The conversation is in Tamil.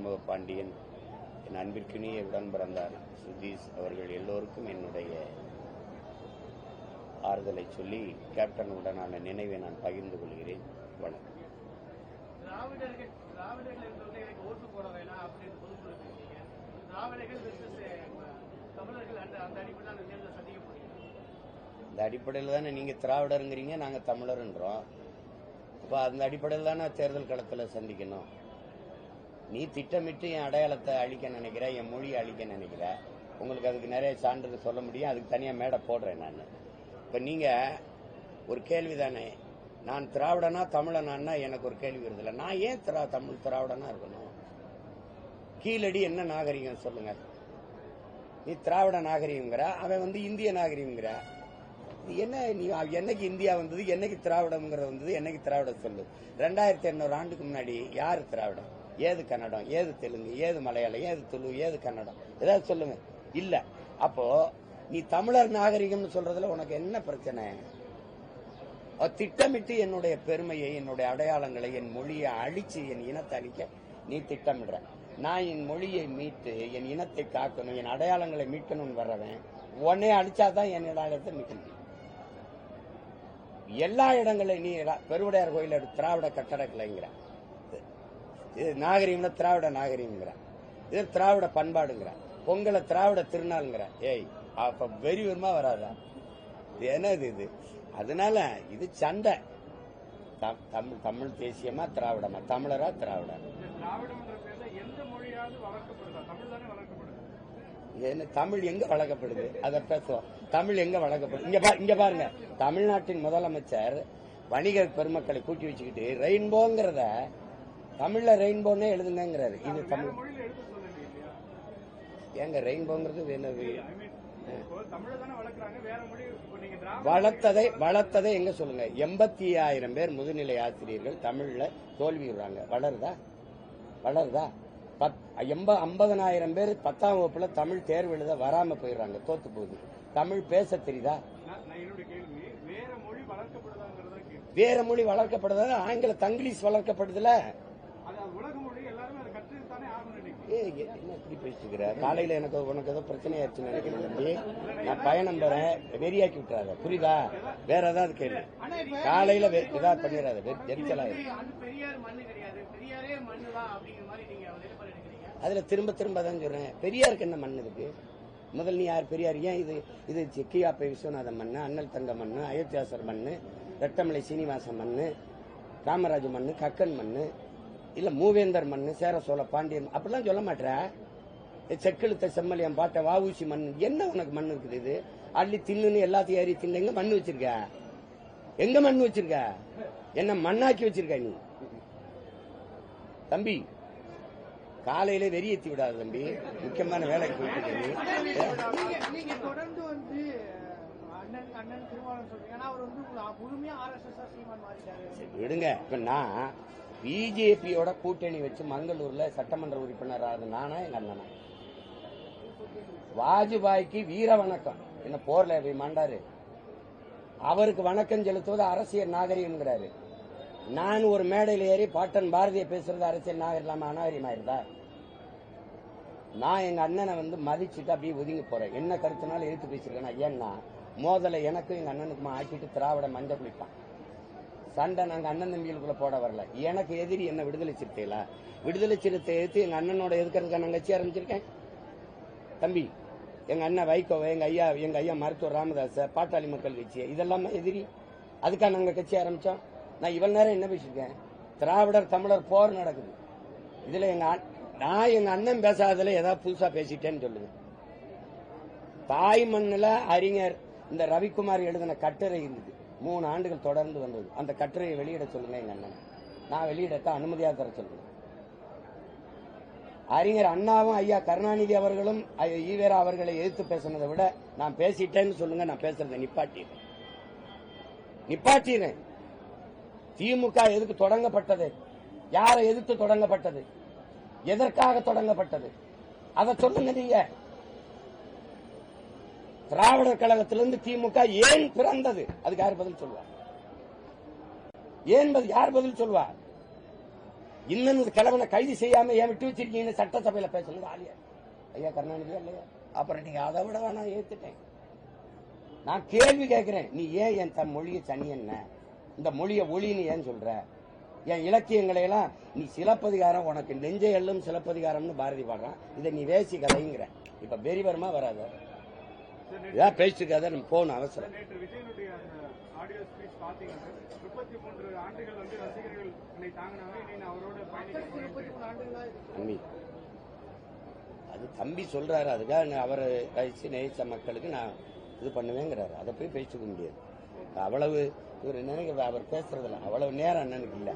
சண்முக பாண்டியன், என் அன்பிற்கினிய உடன் பிறந்தார் சுதீஷ் அவர்கள் எல்லோருக்கும் என்னுடைய ஆறுதலை சொல்லி கேப்டன் உடனான நினைவை நான் பகிர்ந்து கொள்கிறேன். வணக்கம். இந்த அடிப்படையில் தானே நீங்க திராவிடருங்கிறீங்க, நாங்க தமிழர்ன்றோம். அப்ப அந்த அடிப்படையில் தானே தேர்தல் களத்தில் சந்திக்கணும். நீ திட்டமிட்டு என் அடையாளத்தை அழிக்க நினைக்கிற, என் மொழியை அழிக்க நினைக்கிற. உங்களுக்கு அதுக்கு நிறைய சான்றிதழ் சொல்ல முடியும், அதுக்கு தனியாக மேடை போடுறேன் நான். இப்போ நீங்கள் ஒரு கேள்வி தானே, நான் திராவிடனா தமிழனா எனக்கு ஒரு கேள்வி வருதில்ல. நான் ஏன் தமிழ் திராவிடனா இருக்கணும்? கீழடி என்ன நாகரிகம் சொல்லுங்க. நீ திராவிட நாகரிகங்கிற, அவன் இந்திய நாகரிகங்கிற. என்ன நீ என்னைக்கு இந்தியா வந்தது, என்னைக்கு திராவிடம்ங்கிறது வந்தது, என்னைக்கு திராவிடம் சொல்லு. 2800 ஆண்டுக்கு முன்னாடி யாரு திராவிடம்? ஏது கன்னடம், ஏது தெலுங்கு, ஏது மலையாளம், ஏது துளு, ஏது கன்னடம், ஏதாவது சொல்லுங்க. இல்ல. அப்போ நீ தமிழர் நாகரிகம்னு சொல்றதுல உனக்கு என்ன பிரச்சனை? திட்டமிட்டு என்னுடைய பெருமையை, என்னுடைய அடையாளங்களை, என் மொழியை அழிச்சு என் இனத்தை அழிக்க நீ திட்டமிடுற. நான் என் மொழியை மீட்டு என் இனத்தை காக்கணும், என் அடையாளங்களை மீட்கணும்னு வர்றவன் உடனே அழிச்சாதான் என் அடையாளத்தை மீட்க முடியும். எல்லா இடங்களையும் நீ பெருவுடையார் கோயில் திராவிட கட்டடக்கலைங்கிற, இது நாகரிகம்னா திராவிட நாகரிகங்கிற, இது திராவிட பண்பாடுங்கிற, பொங்கலை திராவிட திருநாளுங்கிற. ஏய், அப்ப வெறி வருமா வராதா? என்னது இது? அதனால இது சண்டை. தமிழ் தேசியமா திராவிடமா, தமிழரா திராவிட? என்ன தமிழ் எங்க வளர்க்கப்படுது? அதை பேசுவோம். தமிழ் எங்க வளர்க்கப்படுது? இங்க பாருங்க, தமிழ்நாட்டின் முதலமைச்சர் வணிக பெருமக்களை கூட்டி வச்சுக்கிட்டு ரெயின்போங்கிறத தமிழ்ல ரெயின்போன்னே எழுதுங்கிறாரு. இது தமிழ் ஏங்க ரெயின்போங்கிறது என்னது? வளர்த்ததை எங்க சொல்லுங்க. 85,000 பேர் முதுநிலை ஆசிரியர்கள் தமிழ்ல தோல்வி விடுறாங்க. வளருதா? 50,000 பேர் 10ஆம் வகுப்புல தமிழ் தேர்வு எழுத வராம போயிடுறாங்க, தோத்து போகுது. தமிழ் பேச தெரியுதா? வேற மொழி வளர்க்கப்படுதா? ஆங்கில தங்கிலீஷ் வளர்க்கப்படுதுல. என்ன இப்படி பேசிக்கிற? காலையில உனக்கு ஏதோ பிரச்சனை ஆயிடுச்சுன்னு நினைக்கிறேன். நான் பயணம் போறேன், வெறியாக்கி விட்டுறாத, புரியுதா? வேற ஏதாவது கேள்வி. காலையில ஏதாவது பண்ணிடாத, எரிச்சலாயிரு. அதுல திரும்ப தான் சொல்றேன், பெரியாருக்கு என்ன மண் இருக்கு? முதல் நீ யார் பெரியார்? ஏன் இது கியாப்பை விஸ்வநாதன் மண்ணு, அண்ணல் தங்க மண்ணு, அயோத்தியாசர் மண்ணு, ரெட்டமலை சீனிவாசன் மண்ணு, காமராஜ் மண்ணு, கக்கன் மண்ணு, இல்ல மூவேந்தர் மண்ணு, சேர சோழ பாண்டியன் அப்படிலாம் சொல்ல மாட்டேற. செக்கெழுத்த செம்மலியம் பாட்ட வாவூசி மண். என்ன உனக்கு மண் இருக்குது? இது அள்ளி தின்னு எல்லாத்தையும் ஏறி தின்னு. எங்க மண்ணு வச்சிருக்க? எங்க மண்ணு வச்சிருக்க? என்ன மண்ணாக்கி வச்சிருக்க நீ? தம்பி, காலையில வெறியேற்றி விடாது தம்பி, முக்கியமான வேலைக்கு போயிட்டு விடுங்க. இப்ப நான் பிஜேபியோட கூட்டணி வச்சு மங்களூர்ல சட்டமன்ற உறுப்பினர் ஆகுது நானா எங்க அண்ணனா? வாஜ்பாய்க்கு வீர வணக்கம் என்ன போர்ல போய் மாண்டாரு, அவருக்கு வணக்கம் செலுத்துவது அரசியல் நாகரிகம்ங்கிறாரு. நான் ஒரு மேடையில் ஏறி பாட்டன் பாரதிய பேசுறது அரசியல் நாகரிகமா அநாகரிகமாயிருந்தா? நான் எங்க அண்ணனை மதிச்சுட்டு அப்படியே ஒதுங்கி போறேன். என்ன கருத்துனாலும் எடுத்து பேசிருக்கேன். ஏன்னா மோதலை எனக்கும் எங்க அண்ணனுக்குமா ஆக்கிட்டு திராவிட மஞ்சள் குளிப்பான். சண்டை நாங்க அண்ணன் தம்பிகளுக்குள்ள போட வரல. எனக்கு எதிரி என்ன விடுதலை சிறுத்தைகளா? விடுதலை சிறுத்தை எடுத்து எங்க அண்ணனோட எதுக்கிறதுக்காக நான் கட்சி ஆரம்பிச்சிருக்கேன். தம்பி, எங்க அண்ணன் வைகோவை, எங்க ஐயா மருத்துவர் ராமதாச, பாட்டாளி மக்கள் கட்சி, இதெல்லாம் எதிரி. அதுக்காக நாங்க கட்சி ஆரம்பிச்சோம். நான் இவ்வளவு நேரம் என்ன பேசிருக்கேன்? திராவிடர் தமிழர் போர் நடக்குது. இதுல நான் எங்க அண்ணன் பேசாததுல ஏதாவது புதுசா பேசிட்டேன்னு சொல்லுங்க. தாய் மண்ணுல அறிஞர் இந்த ரவிக்குமார் எழுதின கட்டுரை இருந்தது, 3 ஆண்டுகள் தொடர்ந்து வந்தது. அந்த கட்டுரையை வெளியிட சொல்லுங்க எங்க அண்ணன். நான் வெளியிடத்தான் அனுமதியா தர சொல்லுங்க. அறிஞர் அண்ணாவும் ஐயா கருணாநிதி அவர்களும் ஈவேரா அவர்களை எதிர்த்து பேசினதை விட நான் பேசிட்டேன்னு சொல்லுங்க. நான் பேசுறதை நிப்பாட்டிடுறேன். திமுக எதுக்கு தொடங்கப்பட்டது? யாரை எதிர்த்து தொடங்கப்பட்டது? எதற்காக தொடங்கப்பட்டது? அதை சொல்லுங்க. நீங்க திராவிடர் கழகத்திலிருந்து திமுக ஏன் பிறந்தது? அதுக்கு யார் பதில் சொல்லுவார்? யார் பதில் சொல்லுவார்? இன்னும் இந்த கிழவனை கைது செய்யாம ஏன் விட்டு வச்சிருக்கீங்கன்னு சட்டசபையில பேசுனது ஆலியா ஐயா கருணாநிதியா இல்லையா? அப்புறம் நீங்க அதை விட வேணா ஏத்துட்டேன். நான் கேள்வி கேட்கிறேன், நீ ஏன் என் மொழியை சனி என்ன, இந்த மொழியை ஒளின்னு ஏன் சொல்ற? என் இலக்கியங்களை எல்லாம் நீ சிலப்பதிகாரம், உனக்கு நெஞ்சை எல்லும் சிலப்பதிகாரம்னு பாரதி பாடுறான், இதை நீ வேசி கதைங்கிற. இப்ப பெரியவரமா வராத, இதான் பேசிட்டு நம்ம போகணும் அவசரம். அது தம்பி சொல்றாரு, அதுக்காக அவர் ரசிச்சு நேசிச்ச மக்களுக்கு நான் இது பண்ணுவேங்கிறாரு. அதை போய் பேசிக்க முடியாது. அவ்வளவு இவர் நினைக்க அவர் பேசுறதுல அவ்வளவு நேரம் அண்ணனுக்கு இல்லை.